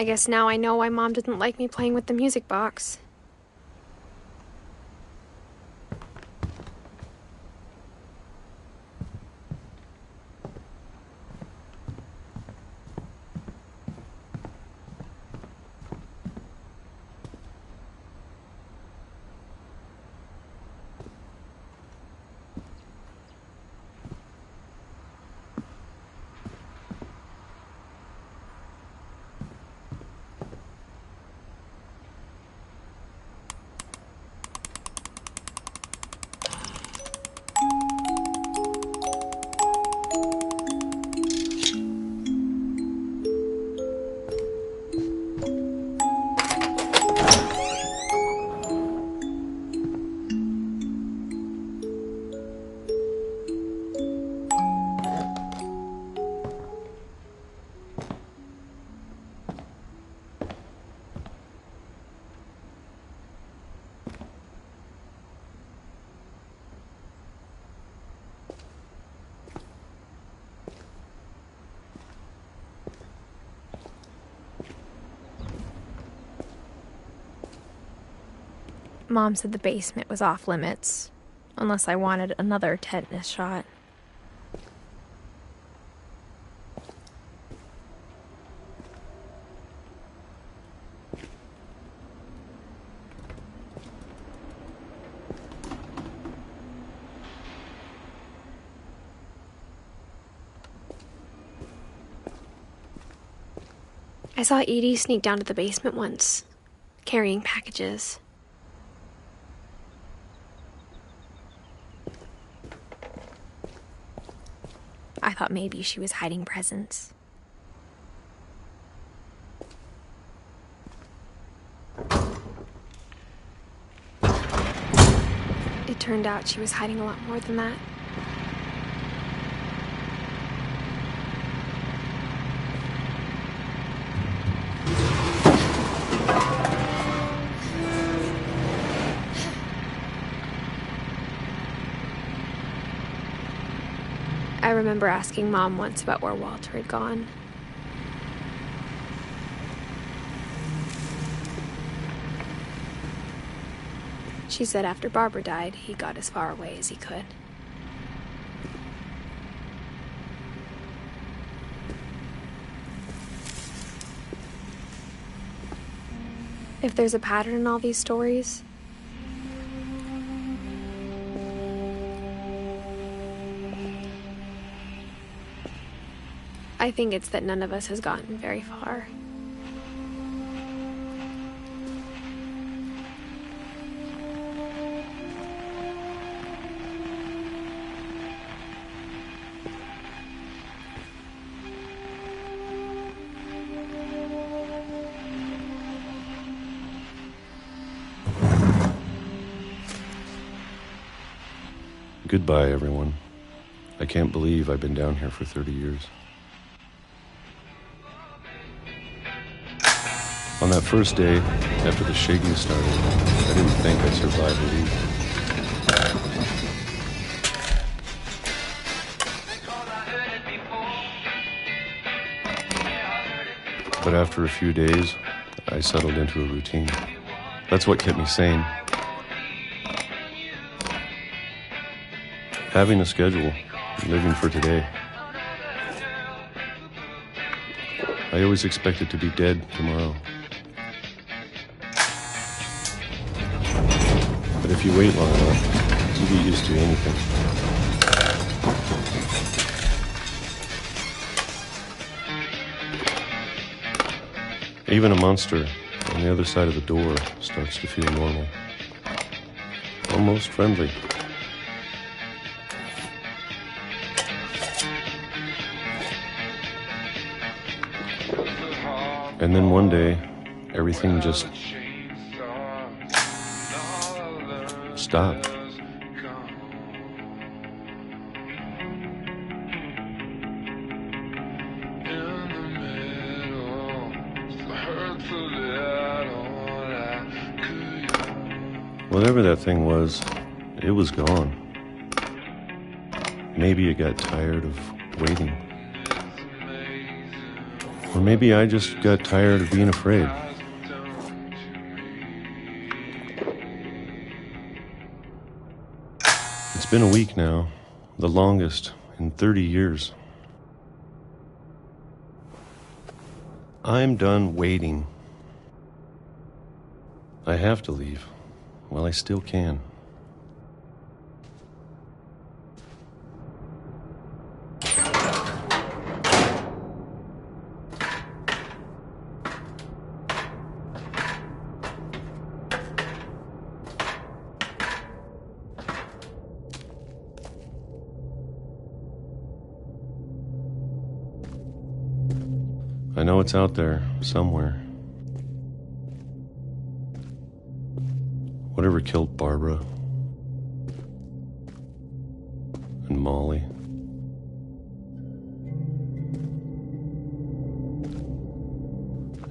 I guess now I know why Mom didn't like me playing with the music box. Mom said the basement was off limits, unless I wanted another tetanus shot. I saw Edie sneak down to the basement once, carrying packages. I thought maybe she was hiding presents. It turned out she was hiding a lot more than that. I remember asking Mom once about where Walter had gone. She said after Barbara died, he got as far away as he could. If there's a pattern in all these stories, I think it's that none of us has gotten very far. Goodbye, everyone. I can't believe I've been down here for 30 years. On that first day, after the shaking started, I didn't think I'd survive a week. But after a few days, I settled into a routine. That's what kept me sane. Having a schedule, living for today. I always expected to be dead tomorrow. But if you wait long enough, you get used to anything. Even a monster on the other side of the door starts to feel normal. Almost friendly. And then one day, everything just stopped. Whatever that thing was, it was gone. Maybe it got tired of waiting. Or maybe I just got tired of being afraid. It's been a week now, the longest in 30 years. I'm done waiting. I have to leave while I still can. I know it's out there, somewhere. Whatever killed Barbara and Molly.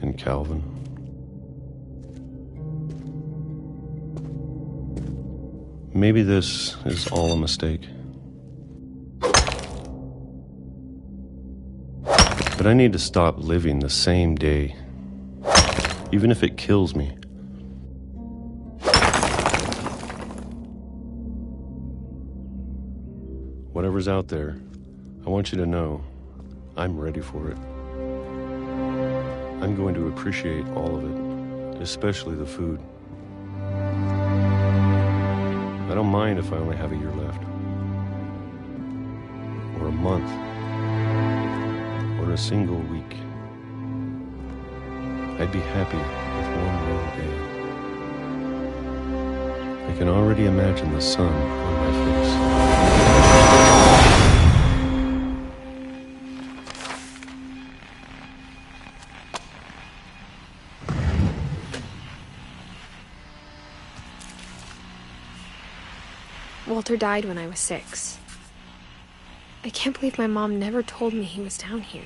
And Calvin. Maybe this is all a mistake. But I need to stop living the same day, even if it kills me. Whatever's out there, I want you to know I'm ready for it. I'm going to appreciate all of it, especially the food. I don't mind if I only have a year left, or a month, or a single week. I'd be happy with one real day. I can already imagine the sun on my face. Walter died when I was 6. I can't believe my mom never told me he was down here.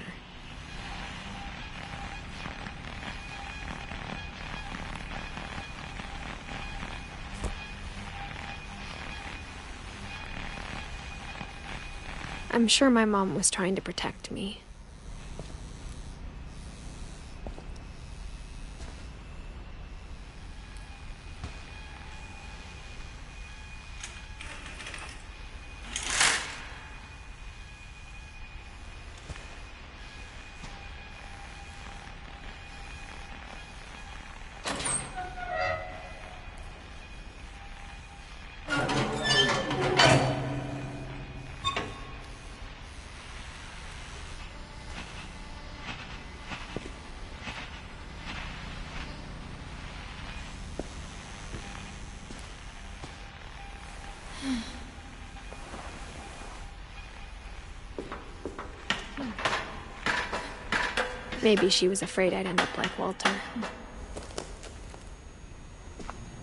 I'm sure my mom was trying to protect me. Maybe she was afraid I'd end up like Walter.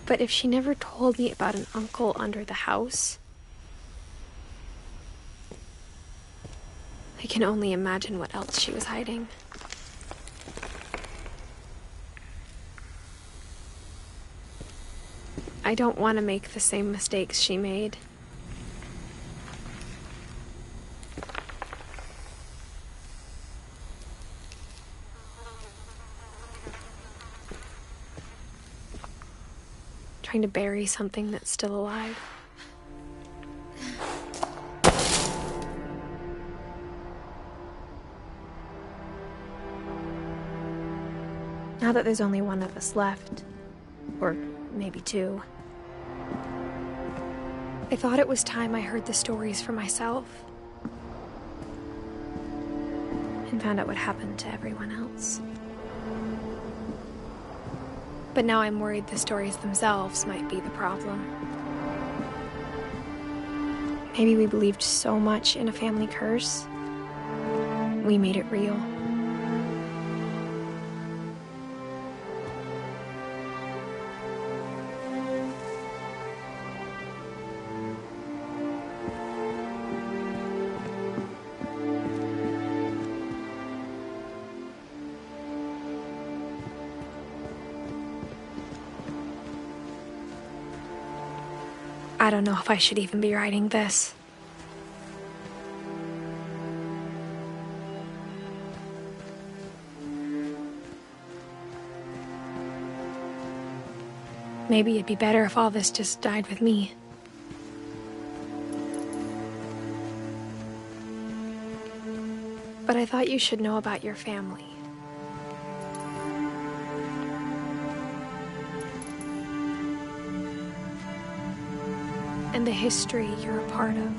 But if she never told me about an uncle under the house, I can only imagine what else she was hiding. I don't want to make the same mistakes she made. Trying to bury something that's still alive. Now that there's only one of us left, or maybe two, I thought it was time I heard the stories for myself and found out what happened to everyone else. But now I'm worried the stories themselves might be the problem. Maybe we believed so much in a family curse, we made it real. I don't know if I should even be writing this. Maybe it'd be better if all this just died with me. But I thought you should know about your family. And the history you're a part of.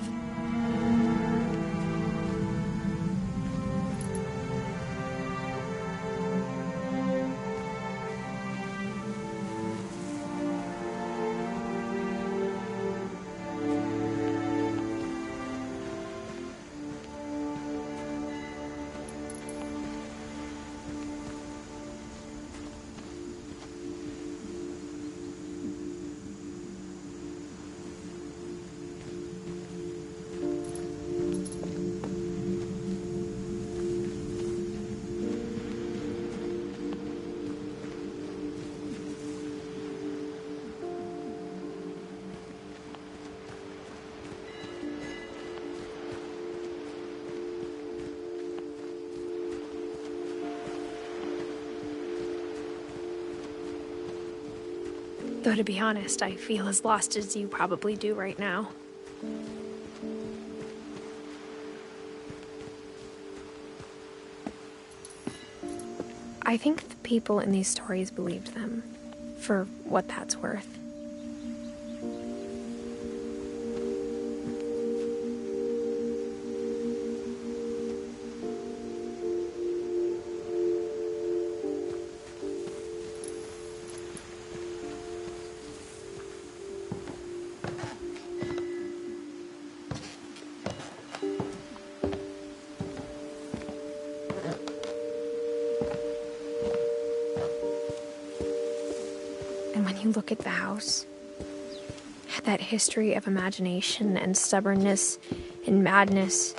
Though to be honest, I feel as lost as you probably do right now. I think the people in these stories believed them, for what that's worth. And when you look at the house, that history of imagination and stubbornness and madness,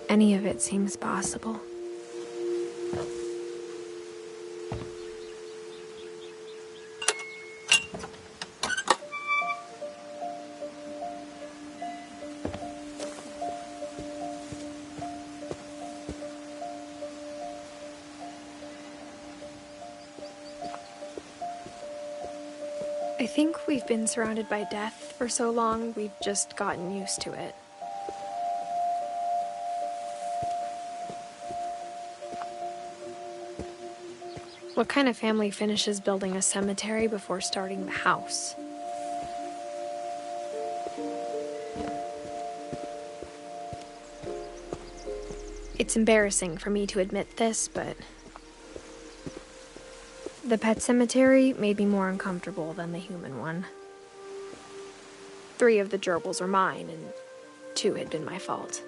any of it seems possible. I think we've been surrounded by death for so long, we've just gotten used to it. What kind of family finishes building a cemetery before starting the house? It's embarrassing for me to admit this, but the pet cemetery made me more uncomfortable than the human one. 3 of the gerbils were mine, and 2 had been my fault.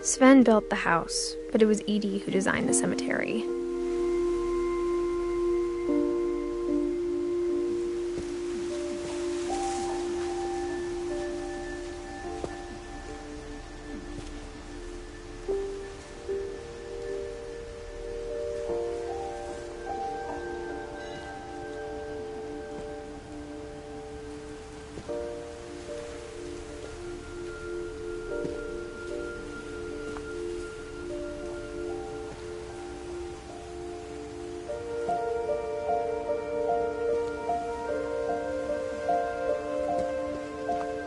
Sven built the house, but it was Edie who designed the cemetery.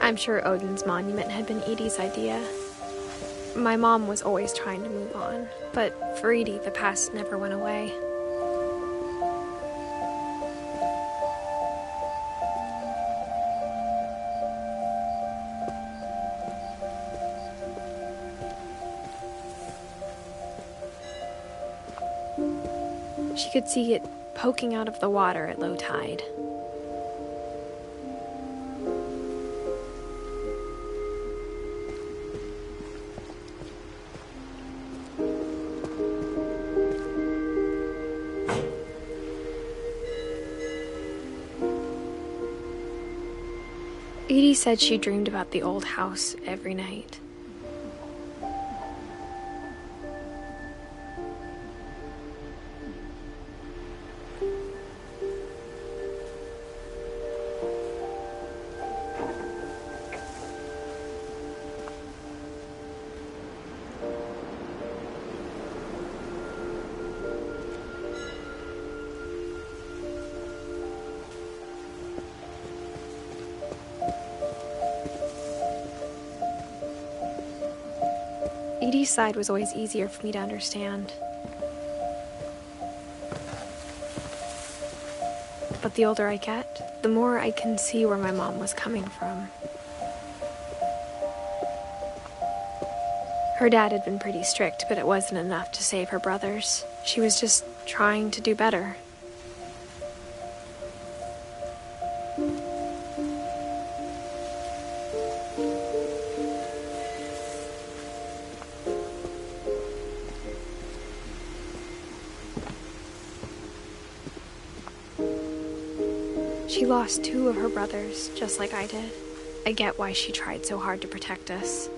I'm sure Odin's monument had been Edie's idea. My mom was always trying to move on, but for Edie, the past never went away. She could see it poking out of the water at low tide. Edie said she dreamed about the old house every night. Edie's side was always easier for me to understand. But the older I get, the more I can see where my mom was coming from. Her dad had been pretty strict, but it wasn't enough to save her brothers. She was just trying to do better. She lost 2 of her brothers, just like I did. I get why she tried so hard to protect us.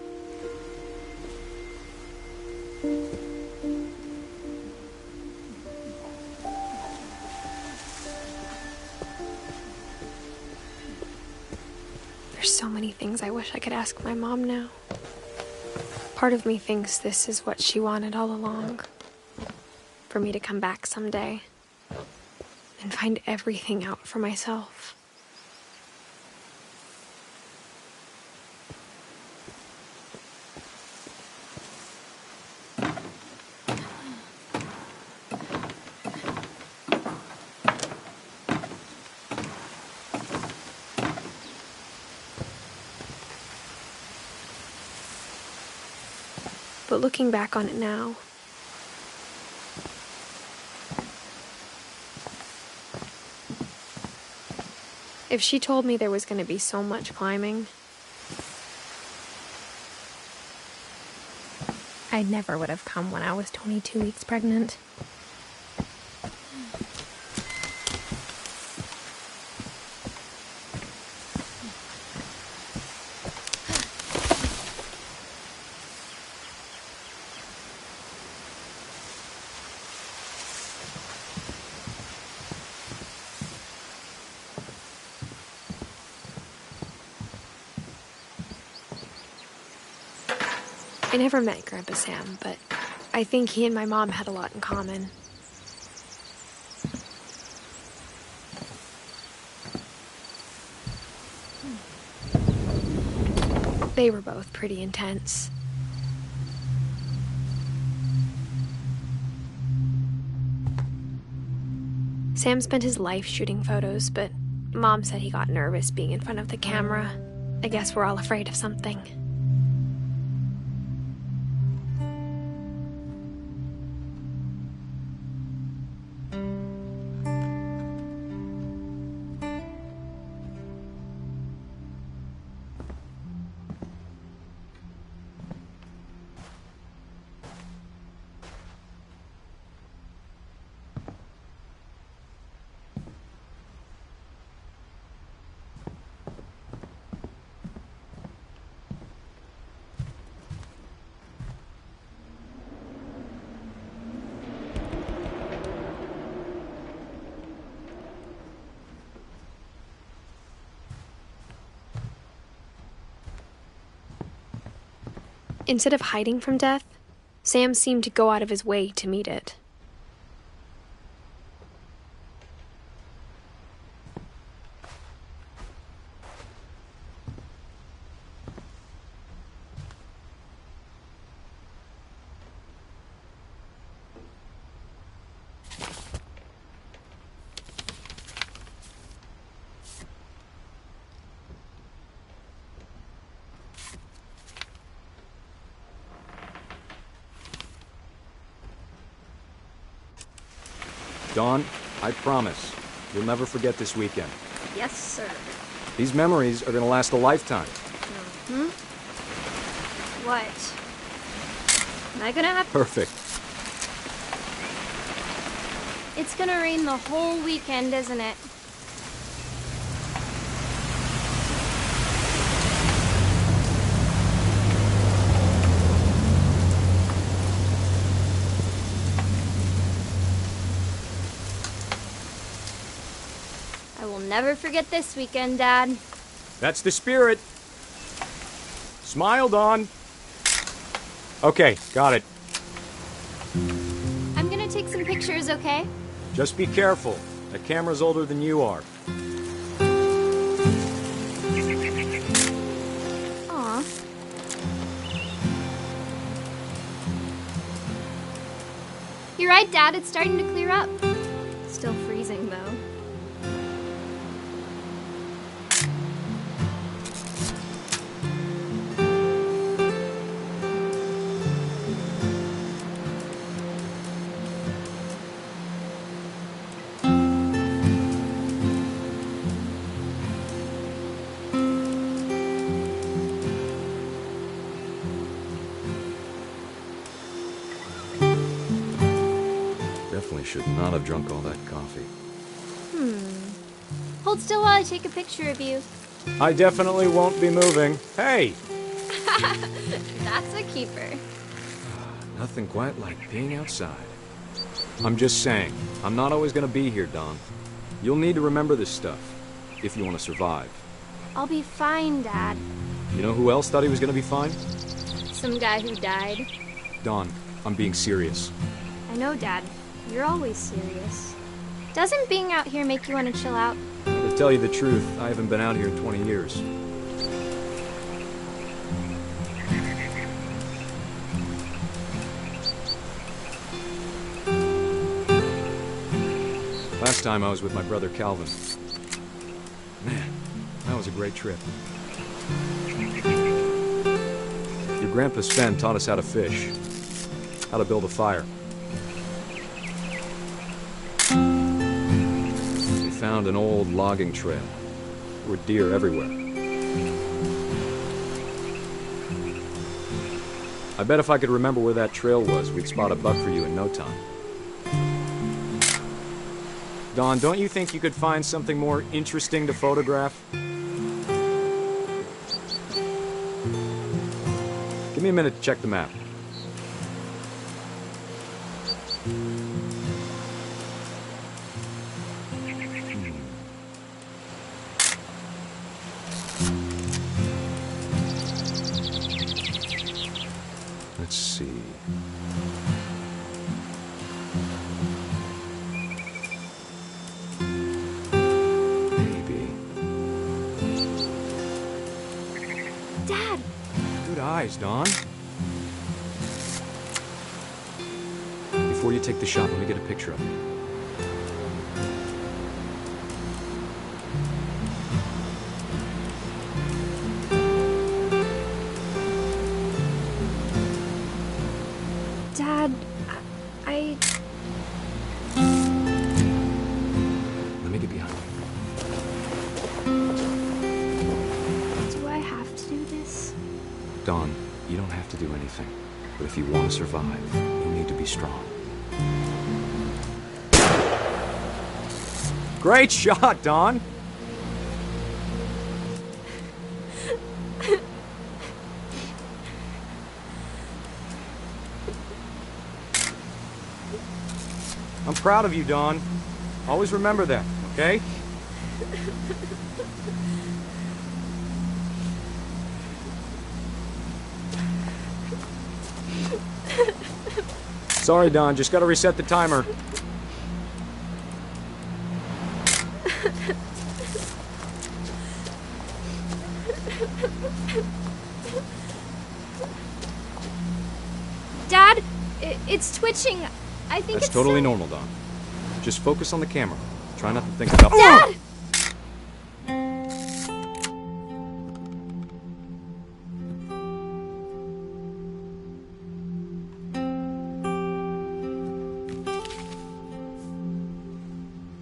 There's so many things I wish I could ask my mom now. Part of me thinks this is what she wanted all along. For me to come back someday and find everything out for myself. But looking back on it now, if she told me there was going to be so much climbing, I never would have come when I was 22 weeks pregnant. I never met Grandpa Sam, but I think he and my mom had a lot in common. They were both pretty intense. Sam spent his life shooting photos, but Mom said he got nervous being in front of the camera. I guess we're all afraid of something. Instead of hiding from death, Sam seemed to go out of his way to meet it. Dawn, I promise, you'll never forget this weekend. Yes, sir. These memories are gonna last a lifetime. Hmm? What? Am I gonna have... Perfect. It's gonna rain the whole weekend, isn't it? never forget this weekend, Dad. That's the spirit. Smile, Dawn. Okay, got it. I'm gonna take some pictures, okay? Just be careful. That camera's older than you are. Aw. You're right, Dad. It's starting to clear up. Still freezing, though. Definitely should not have drunk all that coffee. Hold still while I take a picture of you. I definitely won't be moving. Hey! That's a keeper. Nothing quite like being outside. I'm just saying, I'm not always gonna be here, Dawn. You'll need to remember this stuff, if you want to survive. I'll be fine, Dad. You know who else thought he was gonna be fine? Some guy who died. Dawn, I'm being serious. I know, Dad. You're always serious. Doesn't being out here make you want to chill out? To tell you the truth, I haven't been out here in 20 years. Last time I was with my brother Calvin. Man, that was a great trip. Your grandpa Sven taught us how to fish, how to build a fire. We found an old logging trail. There were deer everywhere. I bet if I could remember where that trail was, we'd spot a buck for you in no time. Dawn, don't you think you could find something more interesting to photograph? Give me a minute to check the map. Let's see. Maybe. Dad! Good eyes, Dawn. Before you take the shot, let me get a picture of you. Dad, I... Let me get behind you. Do I have to do this? Dawn, you don't have to do anything. But if you want to survive, you need to be strong. Great shot, Dawn! I'm proud of you, Dawn. Always remember that, okay? Sorry, Dawn. Just gotta reset the timer. Dad, it's twitching. I think That's it's totally so- normal, Dawn. Just focus on the camera. Try not to think about... Dad!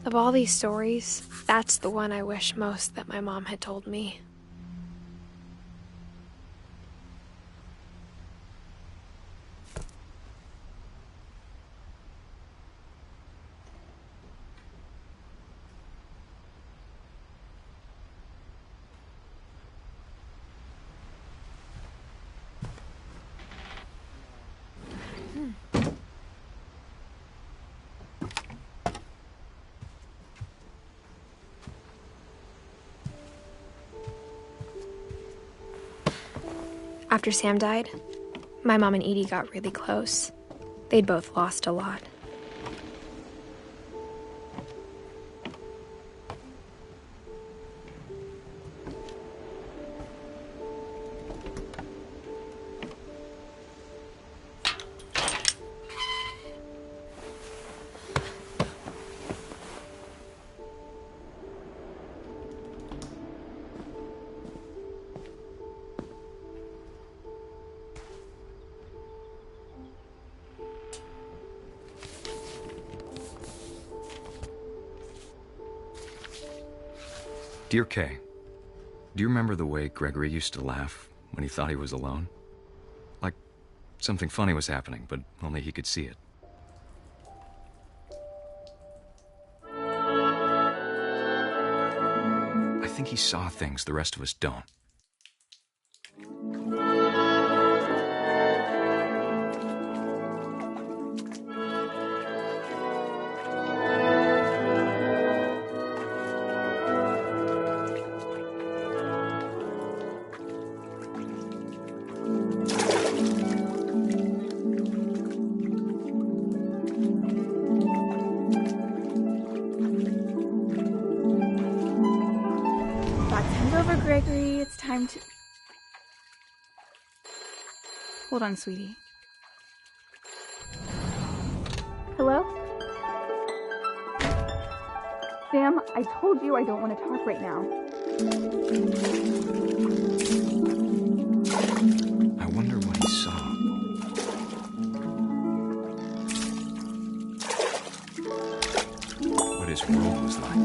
Of all these stories, that's the one I wish most that my mom had told me. After Sam died, my mom and Edie got really close. They'd both lost a lot. Dear Kay, do you remember the way Gregory used to laugh when he thought he was alone? Like something funny was happening, but only he could see it. I think he saw things the rest of us don't. Gregory, it's time to... Hold on, sweetie. Hello? Sam, I told you I don't want to talk right now. I wonder what he saw. What his world was like.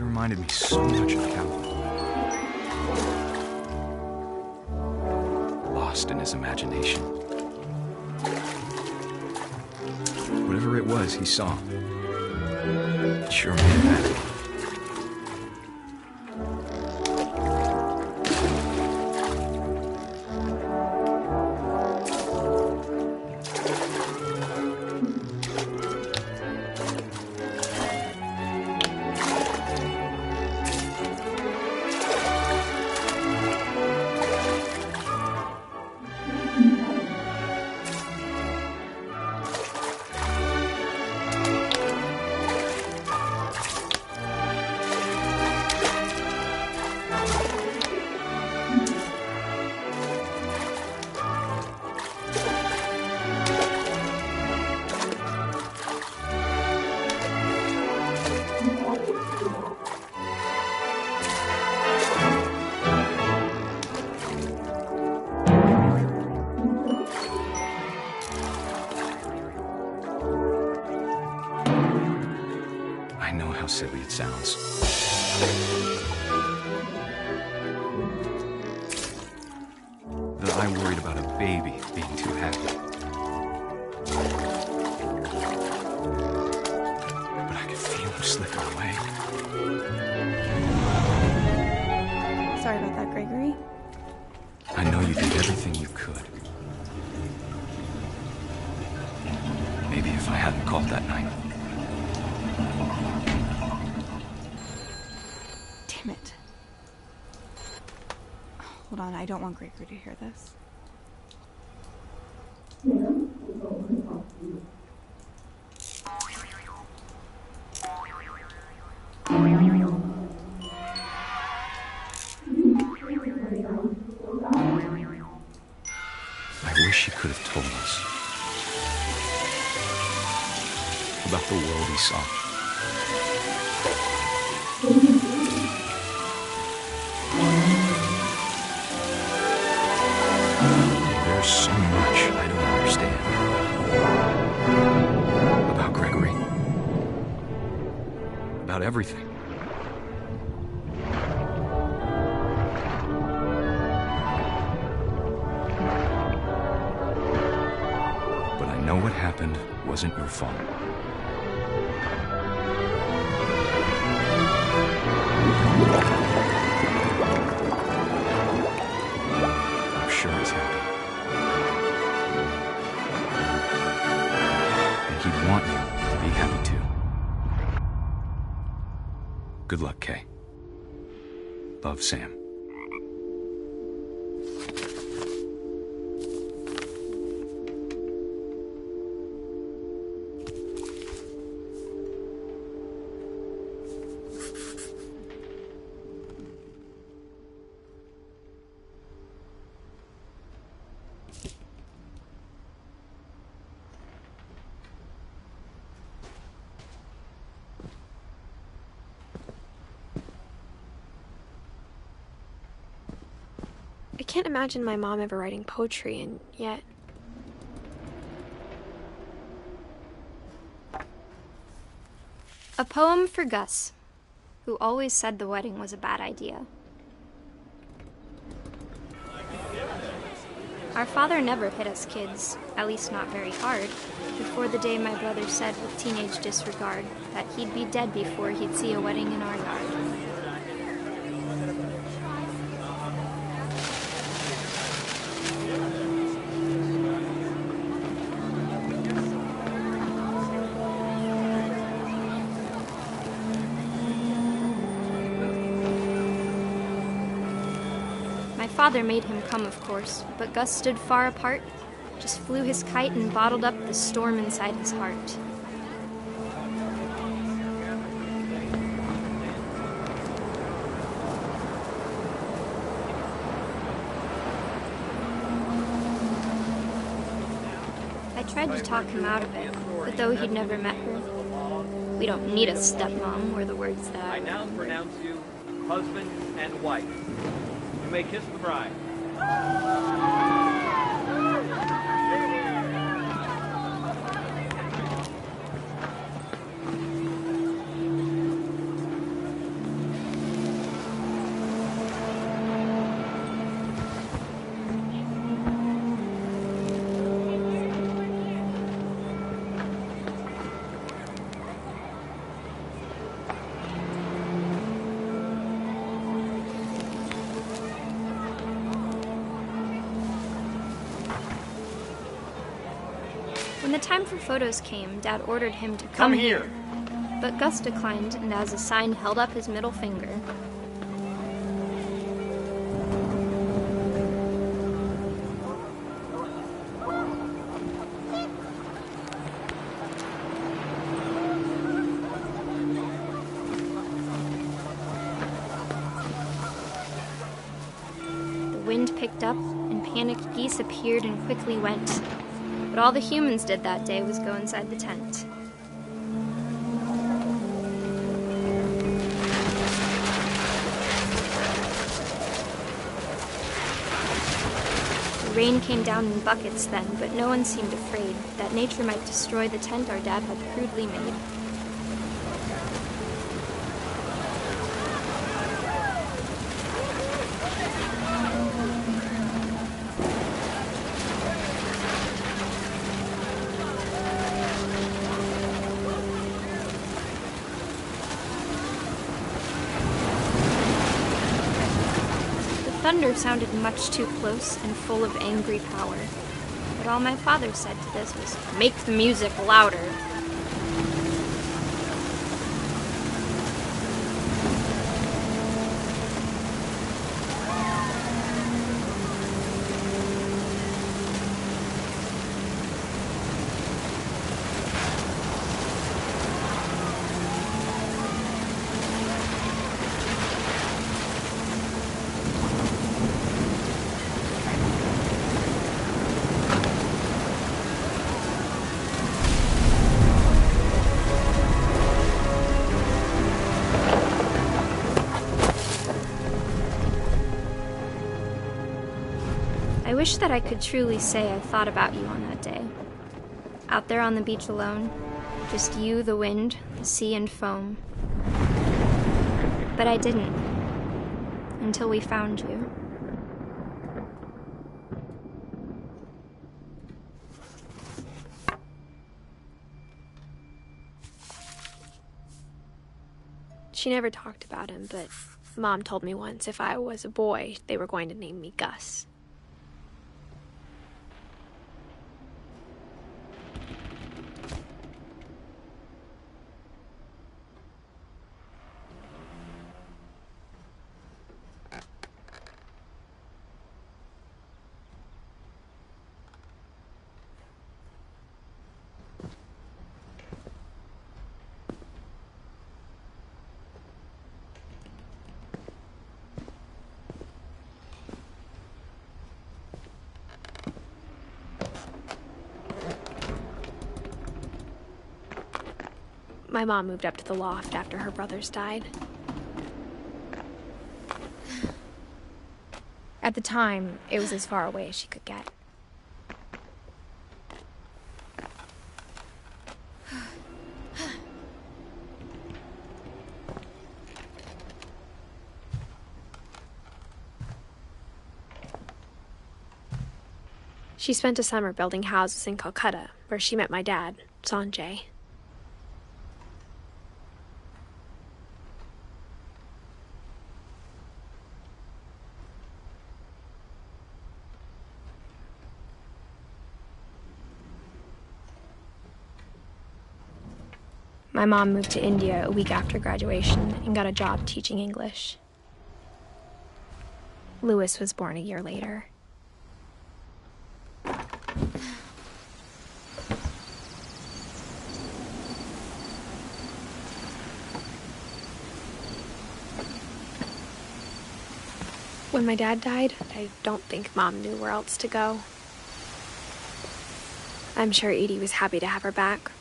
Reminded me so much of Calvin. Lost in his imagination. Whatever it was he saw, it sure made him happy. I know how silly it sounds. That I worried about a baby being too happy. But I could feel him slipping away. Sorry about that, Gregory. I know you did everything you could. Maybe if I hadn't called that night. Damn it. Hold on, I don't want Gregory to hear this. I wish he could have told us about the world he saw. There's so much I don't understand about Gregory, about everything. But I know what happened wasn't your fault. I'm sure he's happy. And he'd Good luck, Kay. Love, Sam. I can't imagine my mom ever writing poetry, and yet... A poem for Gus, who always said the wedding was a bad idea. Our father never hit us kids, at least not very hard, before the day my brother said with teenage disregard that he'd be dead before he'd see a wedding in our yard. My father made him come, of course, but Gus stood far apart, just flew his kite and bottled up the storm inside his heart. I tried to talk him out of it, but though he'd never met her, "We don't need a stepmom," were the words that I now pronounce you husband and wife. You may kiss the bride. When the time for photos came, Dad ordered him to come here. But Gus declined, and as a sign held up his middle finger. The wind picked up, and panicked geese appeared and quickly went. But all the humans did that day was go inside the tent. The rain came down in buckets then, but no one seemed afraid that nature might destroy the tent our dad had crudely made. Thunder sounded much too close and full of angry power. But all my father said to this was, "Make the music louder." I wish that I could truly say I thought about you on that day. Out there on the beach alone, just you, the wind, the sea, and foam. But I didn't, until we found you. She never talked about him, but Mom told me once if I was a boy, they were going to name me Gus. My mom moved up to the loft after her brothers died. At the time, it was as far away as she could get. She spent a summer building houses in Calcutta, where she met my dad, Sanjay. My mom moved to India a week after graduation and got a job teaching English. Louis was born a year later. When my dad died, I don't think Mom knew where else to go. I'm sure Edie was happy to have her back.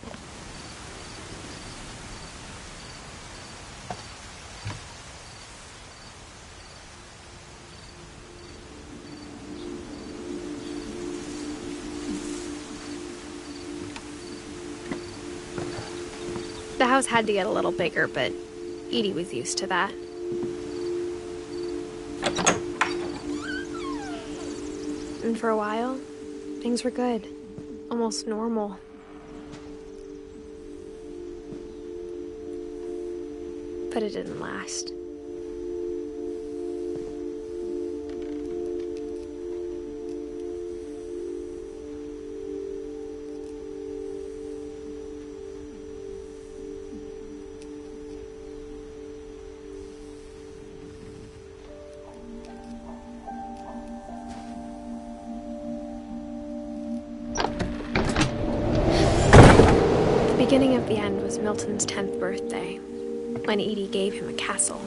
The house had to get a little bigger, but Edie was used to that. And for a while, things were good. Almost normal. But it didn't last. The beginning of the end was Milton's 10th birthday, when Edie gave him a castle.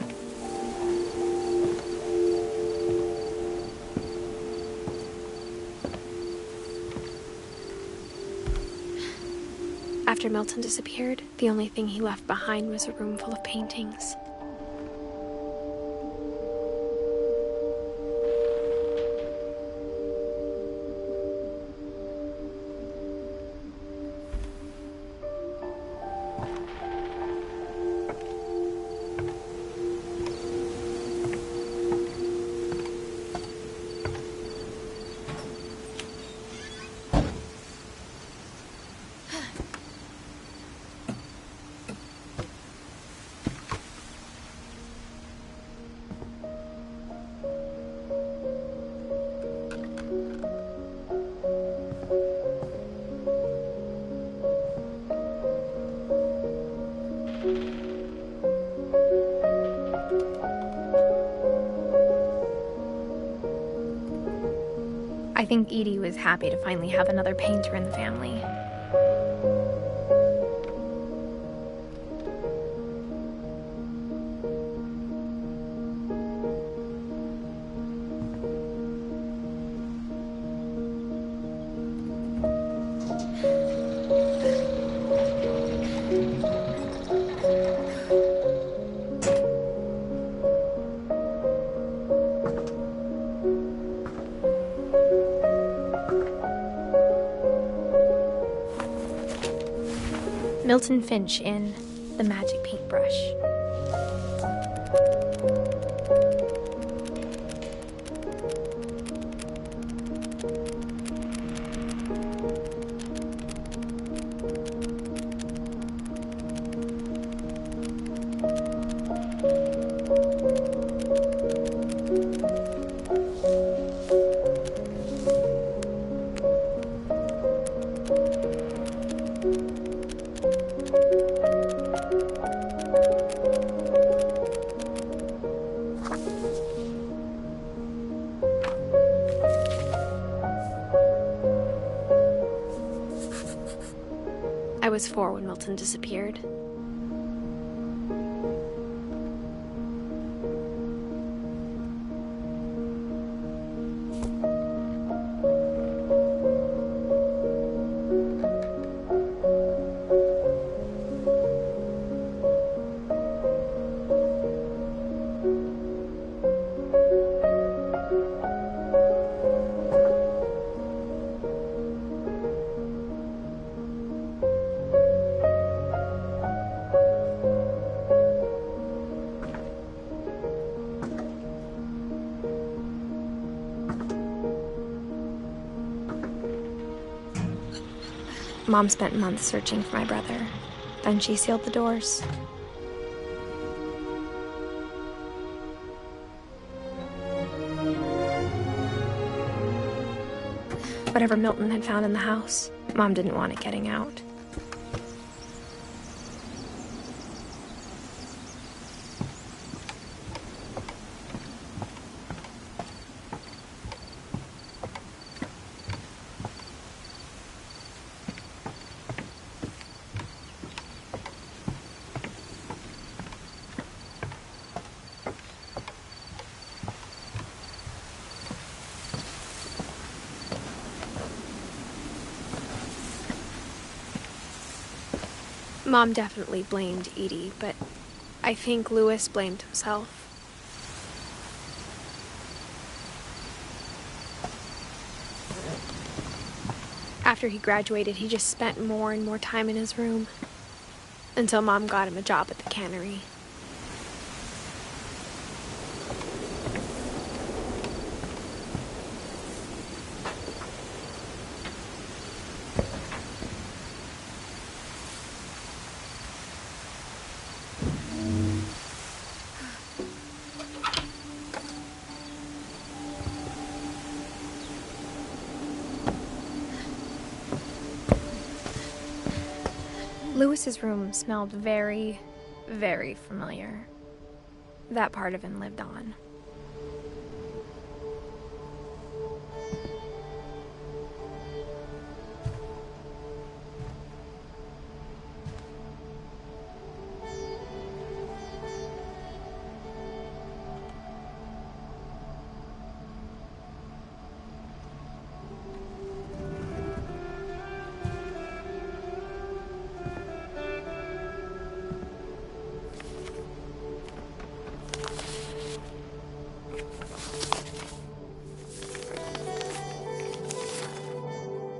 After Milton disappeared, the only thing he left behind was a room full of paintings. I think Edie was happy to finally have another painter in the family. Milton Finch in The Magic Paintbrush. I was 4 when Milton disappeared. Mom spent months searching for my brother. Then she sealed the doors. Whatever Milton had found in the house, Mom didn't want it getting out. Mom definitely blamed Edie, but I think Louis blamed himself. After he graduated, he just spent more and more time in his room, until Mom got him a job at the cannery. Louis's room smelled very, very familiar. That part of him lived on.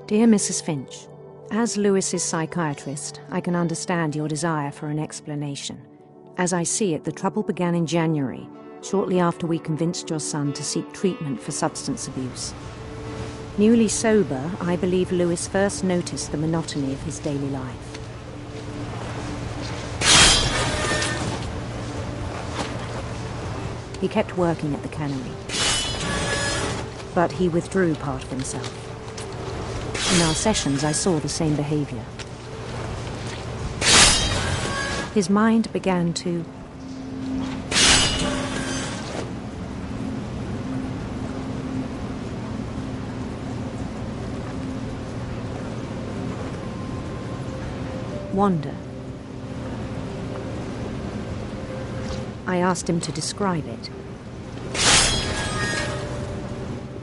Dear Mrs. Finch, as Louis's psychiatrist, I can understand your desire for an explanation. As I see it, the trouble began in January, shortly after we convinced your son to seek treatment for substance abuse. Newly sober, I believe Louis first noticed the monotony of his daily life. He kept working at the cannery, but he withdrew part of himself. In our sessions, I saw the same behavior. His mind began to wander. I asked him to describe it.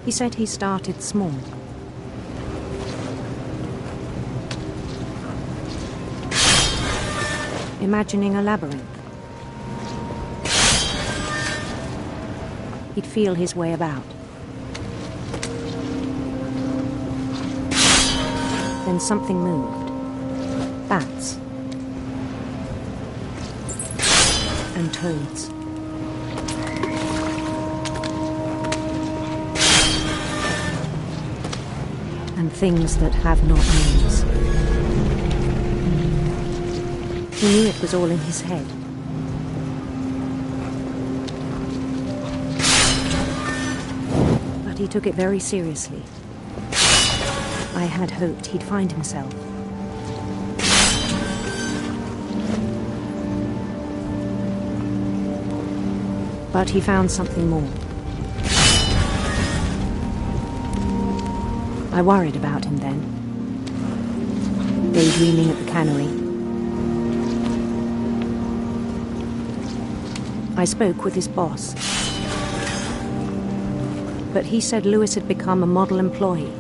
He said he started small. Imagining a labyrinth. He'd feel his way about. Then something moved. Bats. And toads. And things that have not names. He knew it was all in his head. But he took it very seriously. I had hoped he'd find himself. But he found something more. I worried about him then. Daydreaming at the cannery. I spoke with his boss. But he said Louis had become a model employee.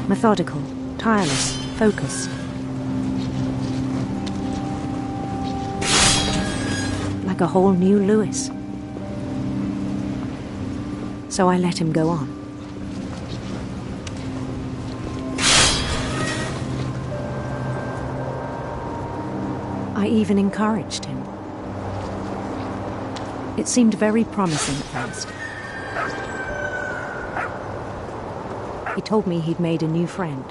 Methodical, tireless, focused. Like a whole new Louis. So I let him go on. I even encouraged him. It seemed very promising at first. He told me he'd made a new friend.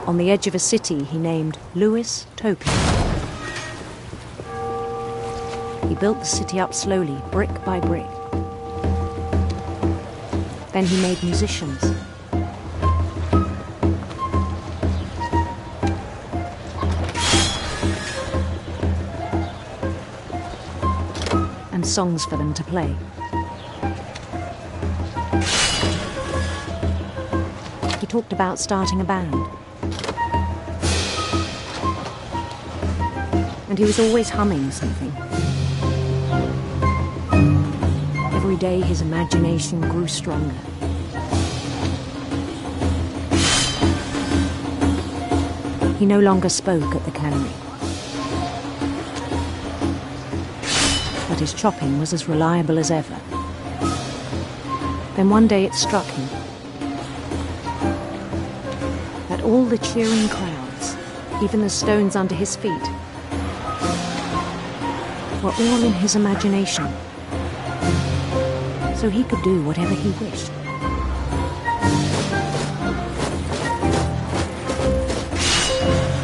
on the edge of a city he named Lewis Tokyo. He built the city up slowly, brick by brick. Then he made musicians. And songs for them to play. He talked about starting a band. And he was always humming something. Every day his imagination grew stronger. He no longer spoke at the cannery. But his chopping was as reliable as ever. Then one day it struck him that all the cheering crowds, even the stones under his feet, were all in his imagination. So he could do whatever he wished.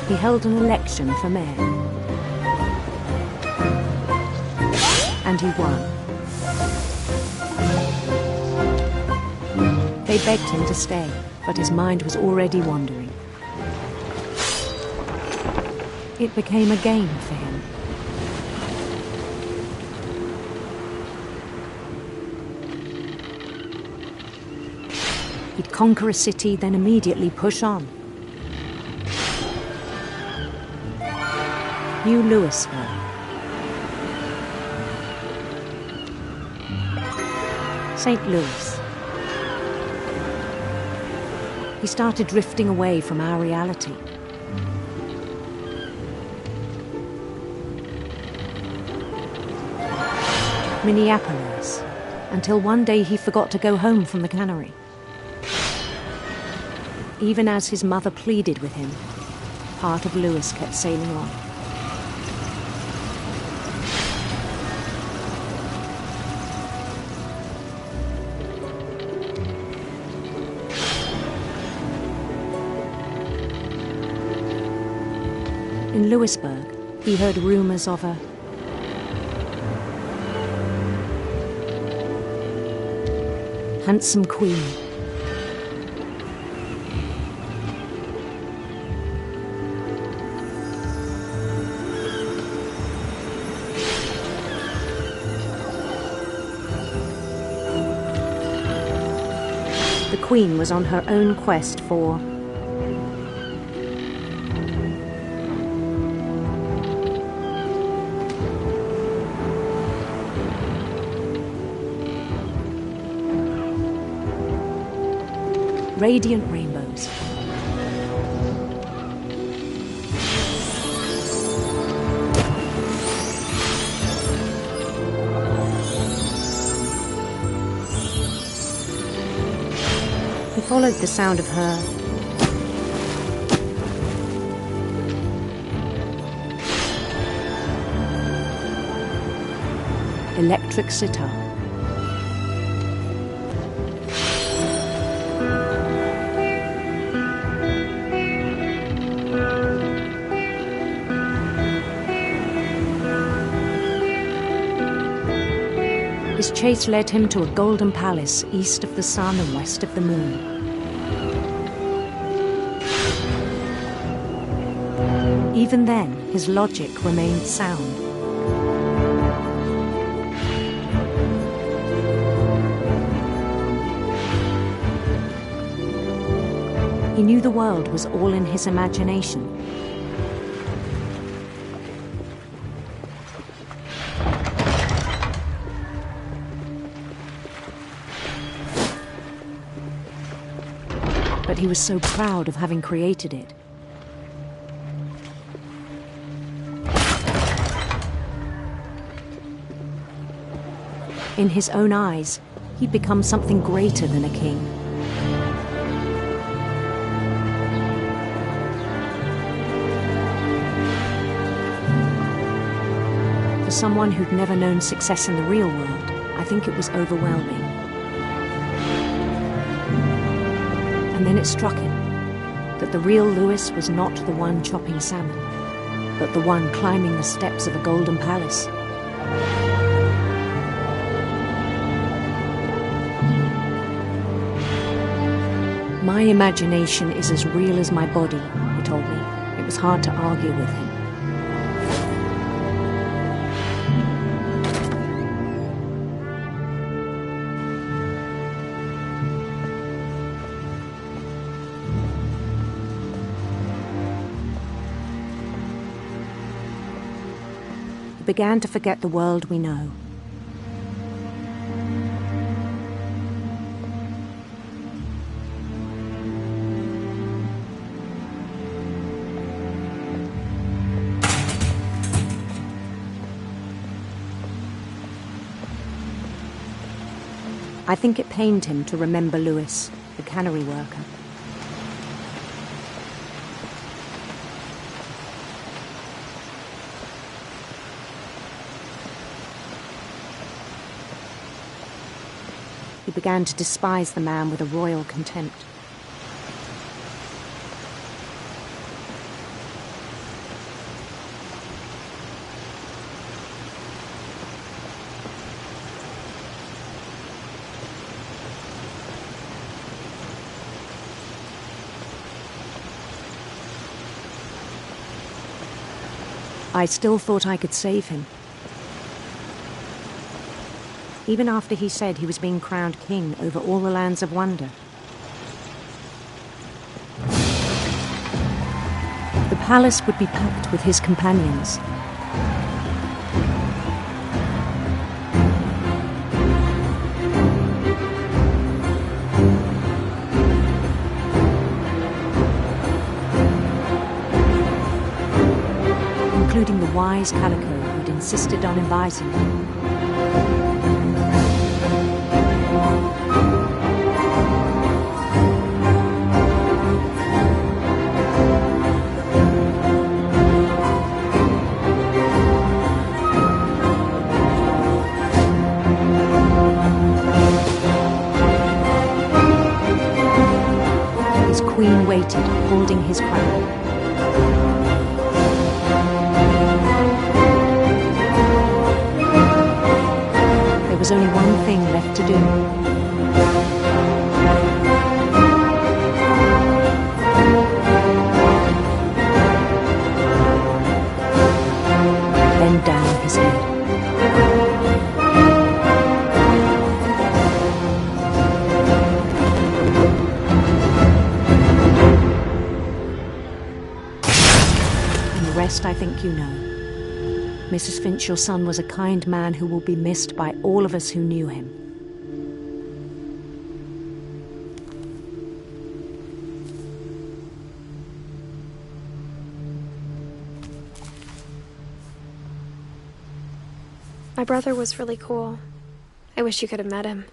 He held an election for mayor. And he won. They begged him to stay, but his mind was already wandering. It became a game for him. He'd conquer a city, then immediately push on. New Louisville. St. Louis. He started drifting away from our reality. Minneapolis, until one day he forgot to go home from the cannery. Even as his mother pleaded with him, part of Louis kept sailing on. In Louisburg, he heard rumors of a handsome queen. The queen was on her own quest for radiant rainbows. He followed the sound of her electric sitar. His chase led him to a golden palace east of the sun and west of the moon. Even then, his logic remained sound. He knew the world was all in his imagination. But he was so proud of having created it. In his own eyes, he'd become something greater than a king. For someone who'd never known success in the real world, I think it was overwhelming. And then it struck him that The real Lewis was not the one chopping salmon, but the one climbing the steps of a golden palace. My imagination is as real as my body, he told me. It was hard to argue with him. He began to forget the world we know. I think it pained him to remember Lewis, the cannery worker. He began to despise the man with a royal contempt. I still thought I could save him. Even after he said he was being crowned king over all the lands of wonder. The palace would be packed with his companions. Including the wise Calico who'd insisted on advising him. His queen waited, holding his crown. There was only one thing left to do. Bend down his head. And the rest I think you know. Mrs. Finch, your son was a kind man who will be missed by all of us who knew him. My brother was really cool. I wish you could have met him.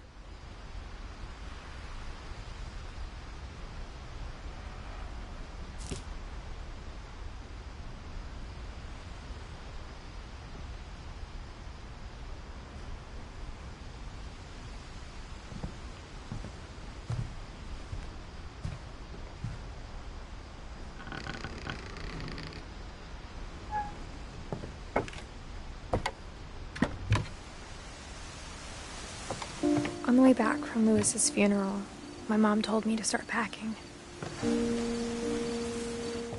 On the way back from Lewis's funeral, my mom told me to start packing.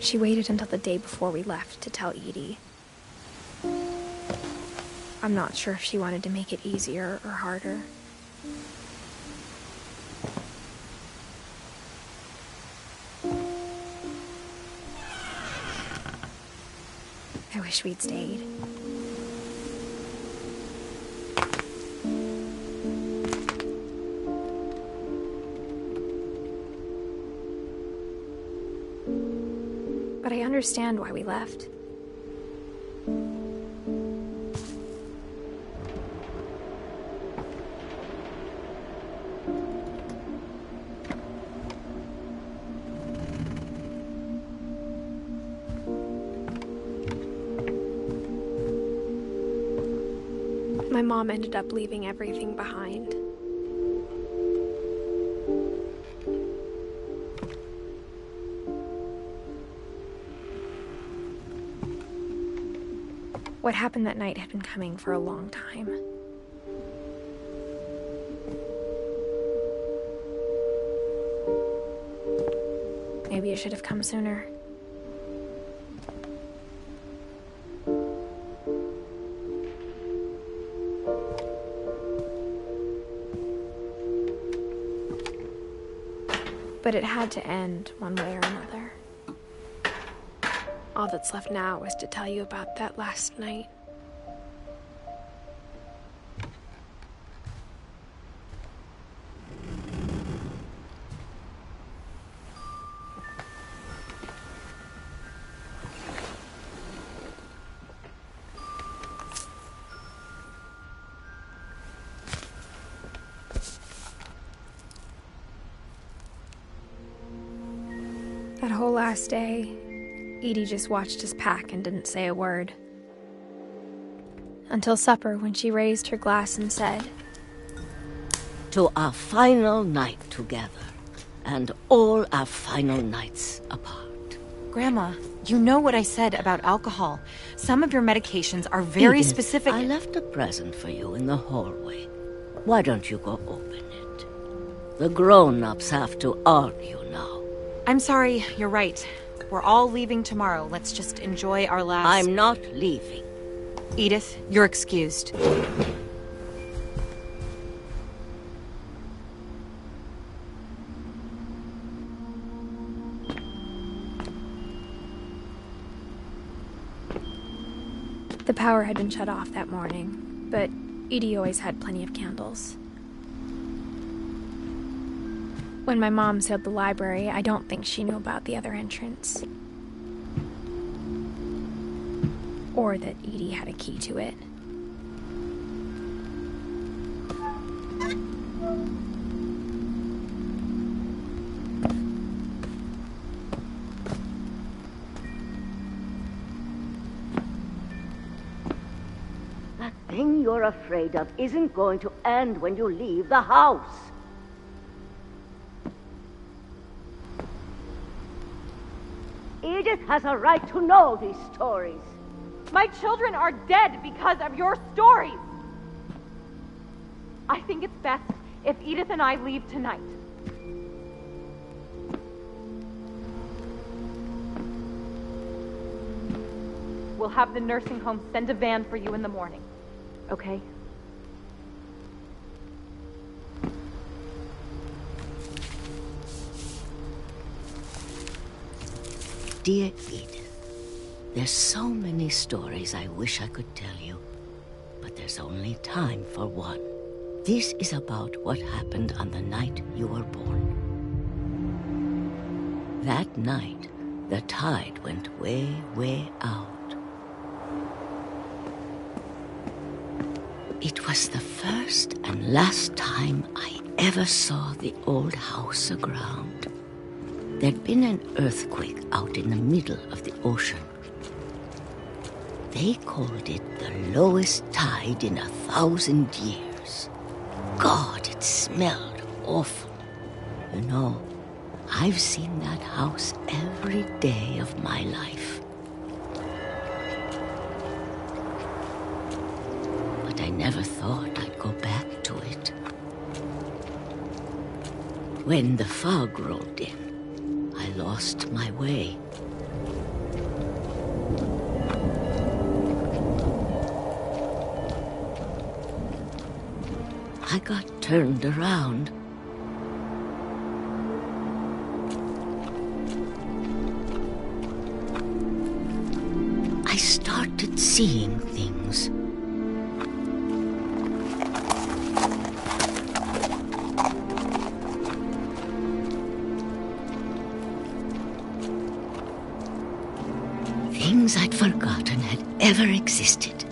She waited until the day before we left to tell Edie. I'm not sure if she wanted to make it easier or harder. I wish we'd stayed. But I understand why we left. My mom ended up leaving everything behind. What happened that night had been coming for a long time. Maybe it should have come sooner. But it had to end one way or another. All that's left now is to tell you about that last night. That whole last day, Edie just watched us pack and didn't say a word. Until supper, when she raised her glass and said, "To our final night together, and all our final nights apart." Grandma, you know what I said about alcohol. Some of your medications are very Edith, specific. I left a present for you in the hallway. Why don't you go open it? The grown-ups have to argue now. I'm sorry, you're right. We're all leaving tomorrow. Let's just enjoy our last... I'm not leaving. Edith, you're excused. The power had been shut off that morning, but Edie always had plenty of candles. When my mom sailed the library, I don't think she knew about the other entrance. Or that Edie had a key to it. That thing you're afraid of isn't going to end when you leave the house. Edith has a right to know these stories. My children are dead because of your stories. I think it's best if Edith and I leave tonight. We'll have the nursing home send a van for you in the morning, okay? Dear Edith, there's so many stories I wish I could tell you, but there's only time for one. This is about what happened on the night you were born. That night, the tide went way, way out. It was the first and last time I ever saw the old house aground. There'd been an earthquake out in the middle of the ocean. They called it the lowest tide in 1,000 years. God, it smelled awful. You know, I've seen that house every day of my life. But I never thought I'd go back to it. When the fog rolled in, I lost my way. I got turned around. I started seeing things. Things I'd forgotten had ever existed.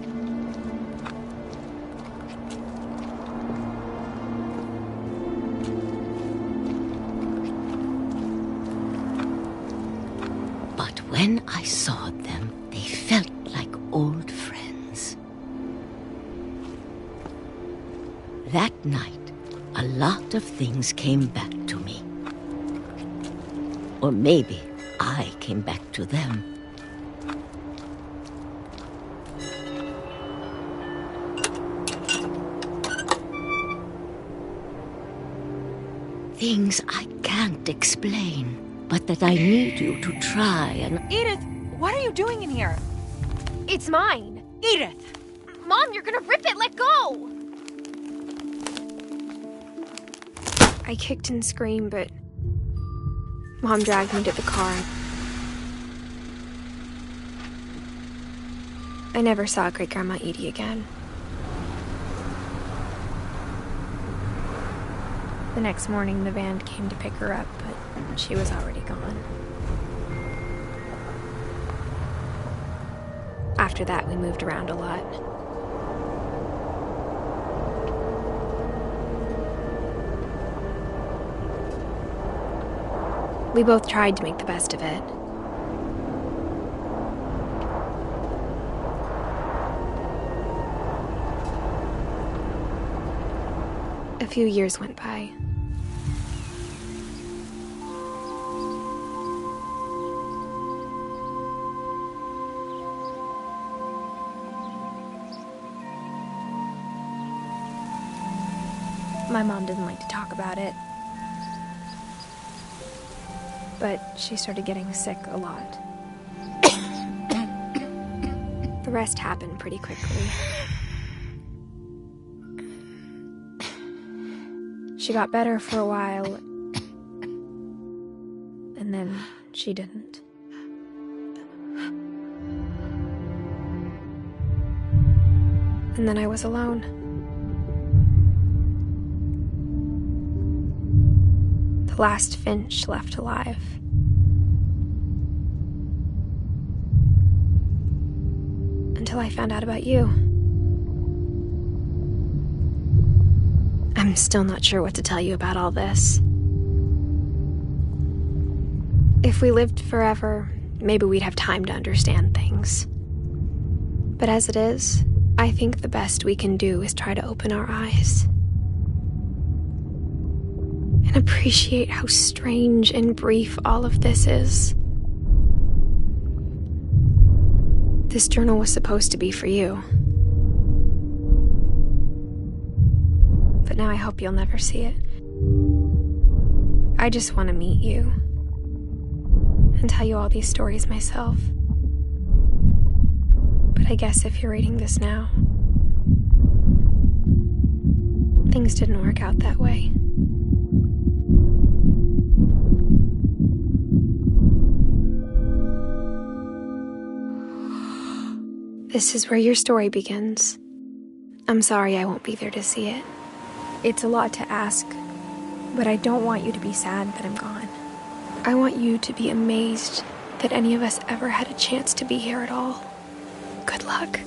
But when I saw them, they felt like old friends. That night, a lot of things came back to me. Or maybe I came back to them. things I can't explain, but that I need you to try and... Edith, what are you doing in here? It's mine. Edith! Mom, you're gonna rip it! Let go! I kicked and screamed, but Mom dragged me to the car. I never saw Great-Grandma Edie again. The next morning, the van came to pick her up, but she was already gone. After that, we moved around a lot. We both tried to make the best of it. A few years went by. My mom doesn't like to talk about it, but she started getting sick a lot. The rest happened pretty quickly. She got better for a while, and then she didn't. And then I was alone. The last Finch left alive. Until I found out about you. I'm still not sure what to tell you about all this. If we lived forever, maybe we'd have time to understand things. But as it is, I think the best we can do is try to open our eyes. And appreciate how strange and brief all of this is. This journal was supposed to be for you. But now I hope you'll never see it. I just want to meet you and tell you all these stories myself. But I guess if you're reading this now, things didn't work out that way. This is where your story begins. I'm sorry I won't be there to see it. It's a lot to ask, but I don't want you to be sad that I'm gone. I want you to be amazed that any of us ever had a chance to be here at all. Good luck.